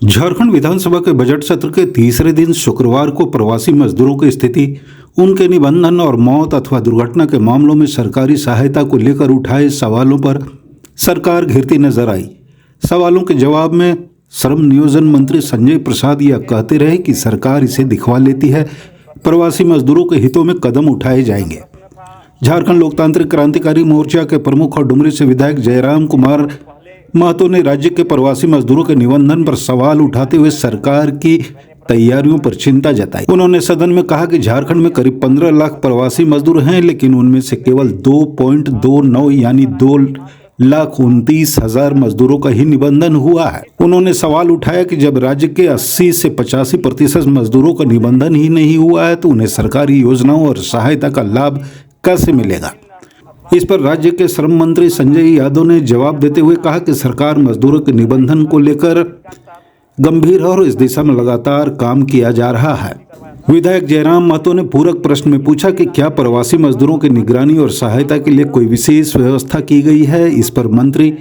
झारखंड विधानसभा के बजट सत्र के तीसरे दिन शुक्रवार को प्रवासी मजदूरों की स्थिति, उनके निबंधन और मौत अथवा दुर्घटना के मामलों में सरकारी सहायता को लेकर उठाए सवालों पर सरकार घिरती नजर आई। सवालों के जवाब में श्रम नियोजन मंत्री संजय प्रसाद यह कहते रहे कि सरकार इसे दिखवा लेती है, प्रवासी मजदूरों के हितों में कदम उठाए जाएंगे। झारखंड लोकतांत्रिक क्रांतिकारी मोर्चा के प्रमुख और डुमरी से विधायक जयराम कुमार महतो ने राज्य के प्रवासी मजदूरों के निबंधन पर सवाल उठाते हुए सरकार की तैयारियों पर चिंता जताई। उन्होंने सदन में कहा कि झारखंड में करीब 15 लाख प्रवासी मजदूर हैं, लेकिन उनमें से केवल 2.29 यानी 2,29,000 मजदूरों का ही निबंधन हुआ है। उन्होंने सवाल उठाया कि जब राज्य के 80 से 85% मजदूरों का निबंधन ही नहीं हुआ है तो उन्हें सरकारी योजनाओं और सहायता का लाभ कैसे मिलेगा। इस पर राज्य के श्रम मंत्री संजय यादव ने जवाब देते हुए कहा कि सरकार मजदूरों के निबंधन को लेकर गंभीर है और इस दिशा में लगातार काम किया जा रहा है। विधायक जयराम महतो ने पूरक प्रश्न में पूछा कि क्या प्रवासी मजदूरों की निगरानी और सहायता के लिए कोई विशेष व्यवस्था की गई है। इस पर मंत्री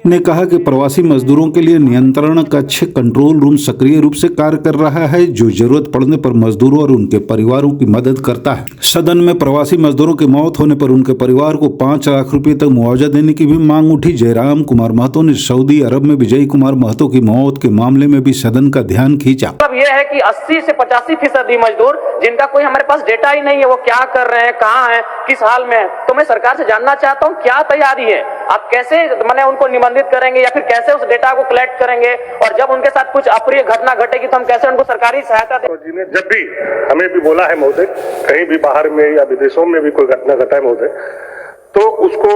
ने कहा कि प्रवासी मजदूरों के लिए नियंत्रण कक्ष कंट्रोल रूम सक्रिय रूप से कार्य कर रहा है, जो जरूरत पड़ने पर मजदूरों और उनके परिवारों की मदद करता है। सदन में प्रवासी मजदूरों की मौत होने पर उनके परिवार को 5 लाख रुपए तक मुआवजा देने की भी मांग उठी। जयराम कुमार महतो ने सऊदी अरब में विजय कुमार महतो की मौत के मामले में भी सदन का ध्यान खींचा। मतलब यह है कि 80 से 85% मजदूर जिनका कोई हमारे पास डेटा ही नहीं है, वो क्या कर रहे हैं, कहाँ हैं, किस हाल में है। तो मैं सरकार से जानना चाहता हूँ क्या तैयारी है, आप कैसे मैंने उनको निबंधित करेंगे या फिर कैसे उस डेटा को कलेक्ट करेंगे, और जब उनके साथ कुछ अप्रिय घटना घटेगी तो हम कैसे उनको सरकारी सहायता दें। जी ने जब भी हमें भी बोला है महोदय, कहीं भी बाहर में या विदेशों में भी कोई घटना घटा है महोदय, तो उसको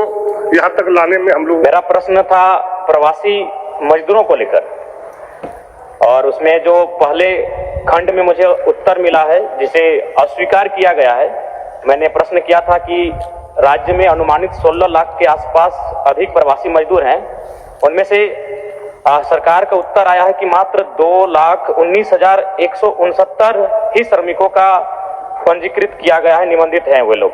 यहाँ तक लाने में हम लोग। मेरा प्रश्न था प्रवासी मजदूरों को लेकर, और उसमें जो पहले खंड में मुझे उत्तर मिला है जिसे अस्वीकार किया गया है। मैंने प्रश्न किया था कि राज्य में अनुमानित 16 लाख के आसपास अधिक प्रवासी मजदूर हैं, उनमें से सरकार का उत्तर आया है कि मात्र 2,19,169 ही श्रमिकों का पंजीकृत किया गया है, निबंधित हैं वे लोग।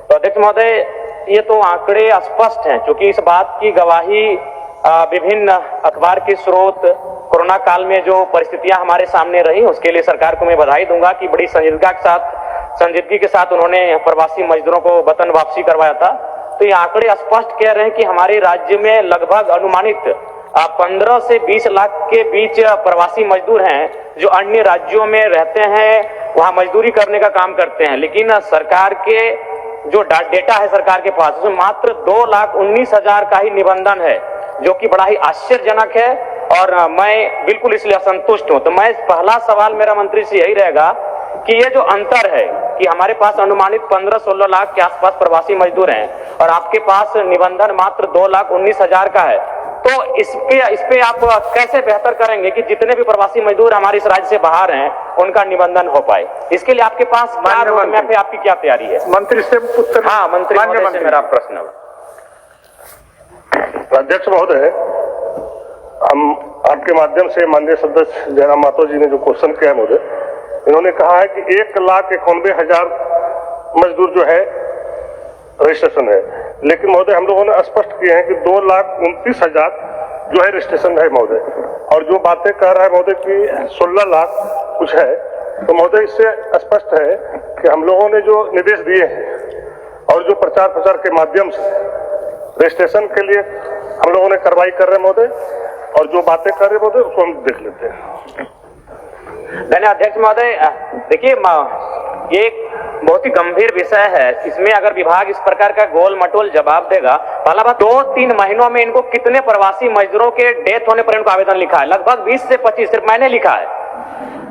तो अध्यक्ष महोदय, ये तो आंकड़े स्पष्ट हैं, क्योंकि इस बात की गवाही विभिन्न अखबार के स्रोत, कोरोना काल में जो परिस्थितियां हमारे सामने रही, उसके लिए सरकार को मैं बधाई दूंगा कि बड़ी संजीदगी के साथ उन्होंने प्रवासी मजदूरों को वतन वापसी करवाया था। तो ये आंकड़े स्पष्ट कह रहे हैं कि हमारे राज्य में लगभग अनुमानित 15 से 20 लाख के बीच प्रवासी मजदूर हैं, जो अन्य राज्यों में रहते हैं, वहां मजदूरी करने का काम करते हैं। लेकिन सरकार के जो डेटा है सरकार के पास, उसमें मात्र 2,19,000 का ही निबंधन है, जो कि बड़ा ही आश्चर्यजनक है, और मैं बिल्कुल इसलिए असंतुष्ट हूं। तो मैं पहला सवाल मेरा मंत्री से यही रहेगा कि ये जो अंतर है कि हमारे पास अनुमानित 15-16 लाख के आसपास प्रवासी मजदूर हैं और आपके पास निबंधन मात्र 2,19,000 का है, तो इस पे आप कैसे बेहतर करेंगे कि जितने भी प्रवासी मजदूर हमारे इस राज्य से बाहर हैं उनका निबंधन हो पाए। इसके लिए आपके पास क्या रोड मैप है, आपकी क्या तैयारी है? मंत्री से उत्तर। हाँ, मंत्री से मेरा प्रश्न है। अध्यक्ष महोदय, हम आपके माध्यम से माननीय सदस्य जयराम महतो जी ने जो क्वेश्चन किया है महोदय, इन्होंने कहा है कि 1,91,000 मजदूर जो है रजिस्ट्रेशन है, लेकिन महोदय हम लोगों ने स्पष्ट किए हैं कि 2,29,000 जो है रजिस्ट्रेशन है महोदय, और जो बातें कह रहा है महोदय कि 16 लाख कुछ है, तो महोदय इससे स्पष्ट है कि हम लोगों ने जो निर्देश दिए हैं और जो प्रचार प्रसार के माध्यम से रजिस्ट्रेशन के लिए हम लोगों ने कार्रवाई कर रहे हैं महोदय, और जो बातें कर रहे हैं महोदय उसको हम देख लेते हैं। धन्यवाद अध्यक्ष महोदय। देखिए, ये एक बहुत ही गंभीर विषय है, इसमें अगर विभाग इस प्रकार का गोल मटोल जवाब देगा। पहला बात, 2-3 महीनों में इनको कितने प्रवासी मजदूरों के डेथ होने पर इनको आवेदन लिखा है? लगभग 20 से 25 सिर्फ मैंने लिखा है,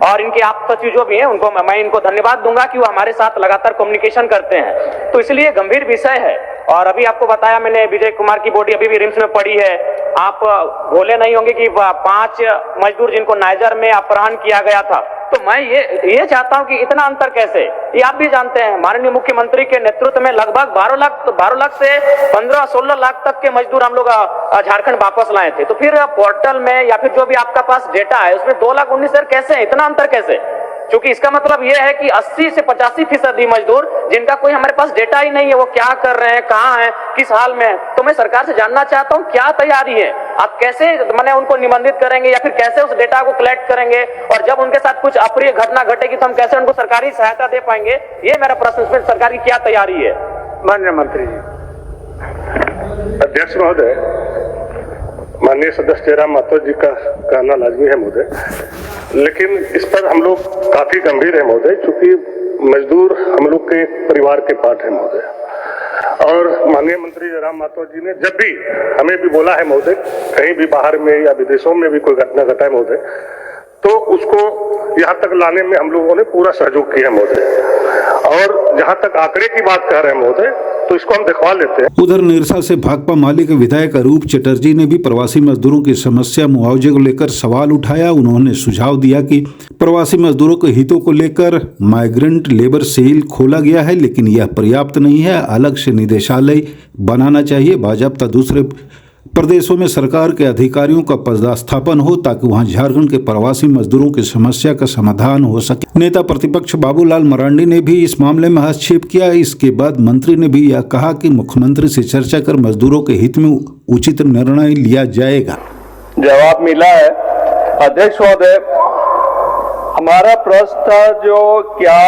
और इनके आप सचिव जो भी हैं उनको मैं इनको धन्यवाद दूंगा कि वो हमारे साथ लगातार कम्युनिकेशन करते हैं। तो इसलिए गंभीर विषय है, और अभी आपको बताया मैंने विजय कुमार की बॉडी अभी भी रिम्स में पड़ी है। आप भूले नहीं होंगे कि 5 मजदूर जिनको नाइजर में अपहरण किया गया था। तो मैं ये चाहता हूं कि इतना अंतर कैसे, ये आप भी जानते हैं। माननीय मुख्यमंत्री के नेतृत्व में लगभग 12 लाख से 15-16 लाख तक के मजदूर हम लोग झारखंड वापस लाए थे। तो फिर पोर्टल में या फिर जो भी आपका पास डेटा है उसमें 2,19,000 कैसे है, इतना अंतर कैसे? क्योंकि इसका मतलब यह है कि 80 से 85% मजदूर जिनका कोई हमारे पास डेटा ही नहीं है, वो क्या कर रहे हैं, कहाँ हैं, किस हाल में है। तो मैं सरकार से जानना चाहता हूँ क्या तैयारी है, आप कैसे माने उनको निबंधित करेंगे या फिर कैसे उस डेटा को कलेक्ट करेंगे, और जब उनके साथ कुछ अप्रिय घटना घटेगी तो हम कैसे उनको सरकारी सहायता दे पाएंगे? ये मेरा प्रश्न। इसमें सरकार की क्या तैयारी है? माननीय मंत्री जी। अध्यक्ष महोदय, माननीय सदस्य जयराम मातो जी का कहना लाजमी है महोदय, लेकिन इस पर हम लोग काफी गंभीर है महोदय, क्योंकि मजदूर हम लोग के परिवार के पार्ट है महोदय। और माननीय मंत्री जयराम मातो जी ने जब भी हमें भी बोला है महोदय, कहीं भी बाहर में या विदेशों में भी कोई घटना घटा है महोदय, तो उसको यहाँ तक लाने में हम लोगों ने पूरा सहयोग किया महोदय। और जहाँ तक आंकड़े की बात कर रहे हैं महोदय, तो इसको हम दिखवा लेते हैं। उधर निरसा से भाकपा माले के विधायक अरूप चटर्जी ने भी प्रवासी मजदूरों की समस्या मुआवजे को लेकर सवाल उठाया। उन्होंने सुझाव दिया कि प्रवासी मजदूरों के हितों को लेकर माइग्रेंट लेबर सेल खोला गया है, लेकिन यह पर्याप्त नहीं है। अलग से निदेशालय बनाना चाहिए। भाजपा दूसरे प्रदेशों में सरकार के अधिकारियों का पदस्थापन हो ताकि वहां झारखंड के प्रवासी मजदूरों की समस्या का समाधान हो सके। नेता प्रतिपक्ष बाबूलाल मरांडी ने भी इस मामले में हस्तक्षेप किया। इसके बाद मंत्री ने भी यह कहा कि मुख्यमंत्री से चर्चा कर मजदूरों के हित में उचित निर्णय लिया जाएगा। जवाब मिला है। अध्यक्ष महोदय, हमारा प्रश्न था जो क्या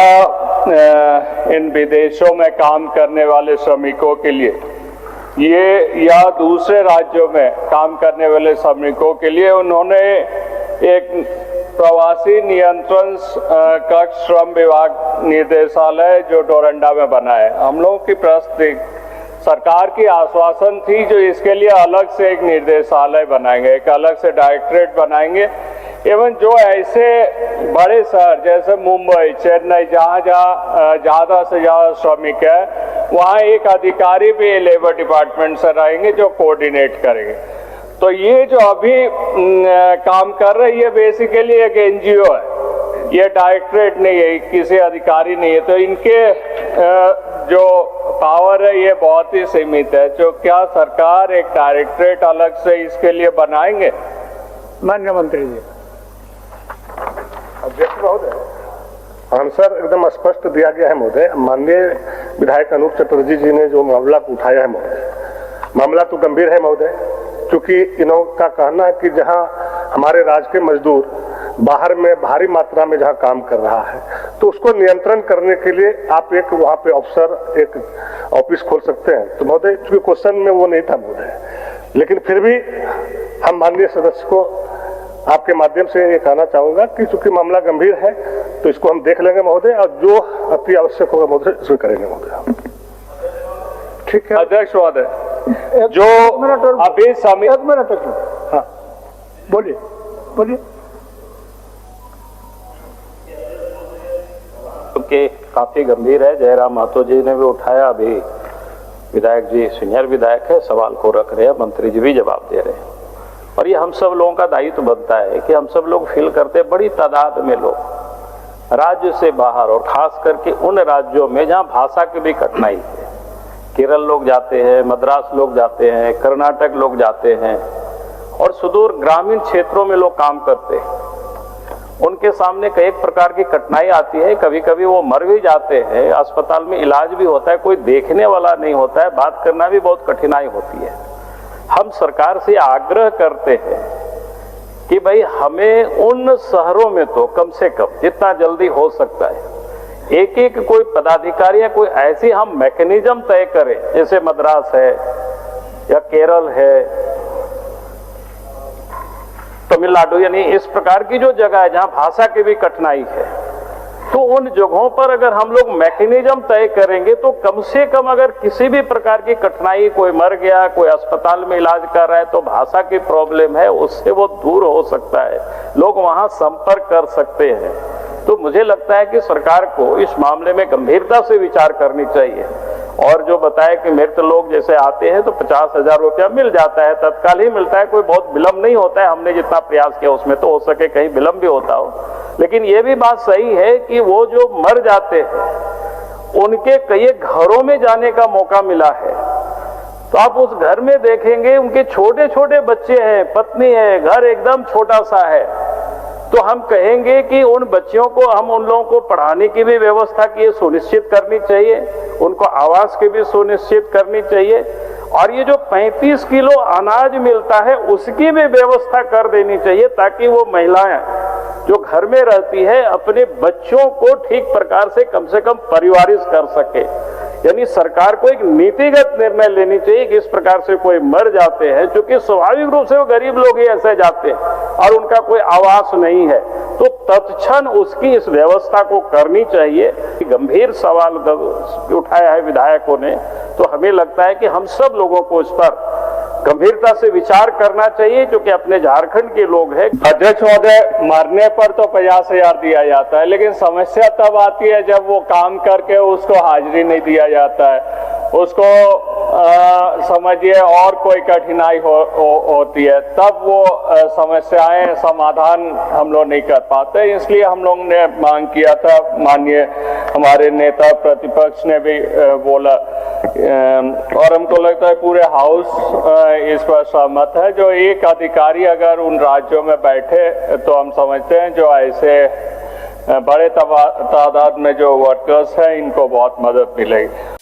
इन विदेशों में काम करने वाले श्रमिकों के लिए ये या दूसरे राज्यों में काम करने वाले श्रमिकों के लिए उन्होंने एक प्रवासी नियंत्रण कक्ष श्रम विभाग निदेशालय जो डोरंडा में बना है। हम लोगों की प्रश्न सरकार की आश्वासन थी जो इसके लिए अलग से एक निर्देशालय बनाएंगे, एक अलग से डायरेक्टरेट बनाएंगे, एवं जो ऐसे बड़े शहर जैसे मुंबई, चेन्नई, जहाँ ज़्यादा से ज़्यादा श्रमिक है, वहाँ एक अधिकारी भी लेबर डिपार्टमेंट से रहेंगे जो कोऑर्डिनेट करेंगे। तो ये जो अभी काम कर रही है बेसिकली एक एनजीओ है, ये डायरेक्टरेट नहीं है, किसी अधिकारी नहीं है। तो इनके जो पावर है ये बहुत ही सीमित है। जो क्या सरकार एक डायरेक्टरेट अलग से इसके लिए बनाएंगे? माननीय मंत्री जी। अध्यक्ष महोदय, आंसर एकदम स्पष्ट दिया गया है महोदय। माननीय विधायक अनूप चटर्जी जी ने जो मामला को उठाया है महोदय, मामला तो गंभीर है महोदय, क्योंकि इन्हों का कहना है कि जहां हमारे राज्य के मजदूर बाहर में भारी मात्रा में जहां काम कर रहा है, तो उसको नियंत्रण करने के लिए आप एक वहां पे अफसर एक ऑफिस खोल सकते हैं। तो महोदय, चूंकि क्वेश्चन में वो नहीं था महोदय, लेकिन फिर भी हम माननीय सदस्य को आपके माध्यम से ये कहना चाहूंगा कि चूंकि मामला गंभीर है तो इसको हम देख लेंगे महोदय, और जो अति आवश्यक होगा महोदय इसमें करेंगे महोदय। ठीक है अध्यक्ष महोदय, जो अभी समय एक मिनट, हाँ बोलिए बोलिए। के काफी गंभीर है। जयराम मातो जी ने भी उठाया, अभी विधायक जी सीनियर विधायक है, सवाल को रख रहे हैं, मंत्री जी भी जवाब दे रहे हैं। और ये हम सब लोगों का दायित्व बनता है कि हम सब लोग फील करते हैं, बड़ी तादाद में लोग राज्य से बाहर और खास करके उन राज्यों में जहां भाषा की भी कठिनाई है, केरल लोग जाते हैं, मद्रास लोग जाते हैं, कर्नाटक लोग जाते हैं, और सुदूर ग्रामीण क्षेत्रों में लोग काम करते हैं। उनके सामने कई प्रकार की कठिनाई आती है। कभी कभी वो मर भी जाते हैं, अस्पताल में इलाज भी होता है, कोई देखने वाला नहीं होता है, बात करना भी बहुत कठिनाई होती है। हम सरकार से आग्रह करते हैं कि भाई हमें उन शहरों में तो कम से कम जितना जल्दी हो सकता है एक एक कोई पदाधिकारी या कोई ऐसी हम मैकेनिज्म तय करें, जैसे मद्रास है या केरल है, तमिलनाडु, यानी इस प्रकार की जो जगह है जहां भाषा की भी कठिनाई है, तो उन जगहों पर अगर हम लोग मैकेनिज्म तय करेंगे तो कम से कम अगर किसी भी प्रकार की कठिनाई, कोई मर गया, कोई अस्पताल में इलाज कर रहा है, तो भाषा की प्रॉब्लम है उससे वो दूर हो सकता है, लोग वहां संपर्क कर सकते हैं। तो मुझे लगता है कि सरकार को इस मामले में गंभीरता से विचार करनी चाहिए। और जो बताया कि मृत लोग जैसे आते हैं तो 50,000 रुपया मिल जाता है, तत्काल ही मिलता है, कोई बहुत विलम्ब नहीं होता है। हमने जितना प्रयास किया उसमें तो हो सके कहीं विलम्ब भी होता हो, लेकिन ये भी बात सही है कि वो जो मर जाते हैं उनके कई घरों में जाने का मौका मिला है, तो आप उस घर में देखेंगे उनके छोटे छोटे बच्चे हैं, पत्नी है, घर एकदम छोटा सा है, तो हम कहेंगे कि उन बच्चियों को हम उन लोगों को पढ़ाने की भी व्यवस्था की सुनिश्चित करनी चाहिए, उनको आवास की भी सुनिश्चित करनी चाहिए, और ये जो 35 किलो अनाज मिलता है उसकी भी व्यवस्था कर देनी चाहिए, ताकि वो महिलाएं जो घर में रहती है अपने बच्चों को ठीक प्रकार से कम परिवारित कर सके। यानी सरकार को एक नीतिगत निर्णय लेनी चाहिए कि इस प्रकार से कोई मर जाते हैं, क्योंकि स्वाभाविक रूप से वो गरीब लोग ही ऐसे जाते हैं और उनका कोई आवास नहीं है, तो तत्क्षण उसकी इस व्यवस्था को करनी चाहिए। गंभीर सवाल उठाया है विधायकों ने, तो हमें लगता है कि हम सब लोगों को इस पर गंभीरता से विचार करना चाहिए, क्योंकि अपने झारखंड के लोग हैं। अध्यक्ष महोदय, मरने पर तो 50,000 दिया जाता है, लेकिन समस्या तब आती है जब वो काम करके उसको हाजिरी नहीं दिया जाता है, उसको समझिए और कोई कठिनाई होती है, तब वो समस्याएं समाधान हम लोग नहीं कर पाते। इसलिए हम लोग ने मांग किया था, माननीय हमारे नेता प्रतिपक्ष ने भी बोला, और हमको लगता है पूरे हाउस इस पर सहमत है, जो एक अधिकारी अगर उन राज्यों में बैठे तो हम समझते हैं जो ऐसे बड़े तादाद में जो वर्कर्स हैं इनको बहुत मदद मिलेगी।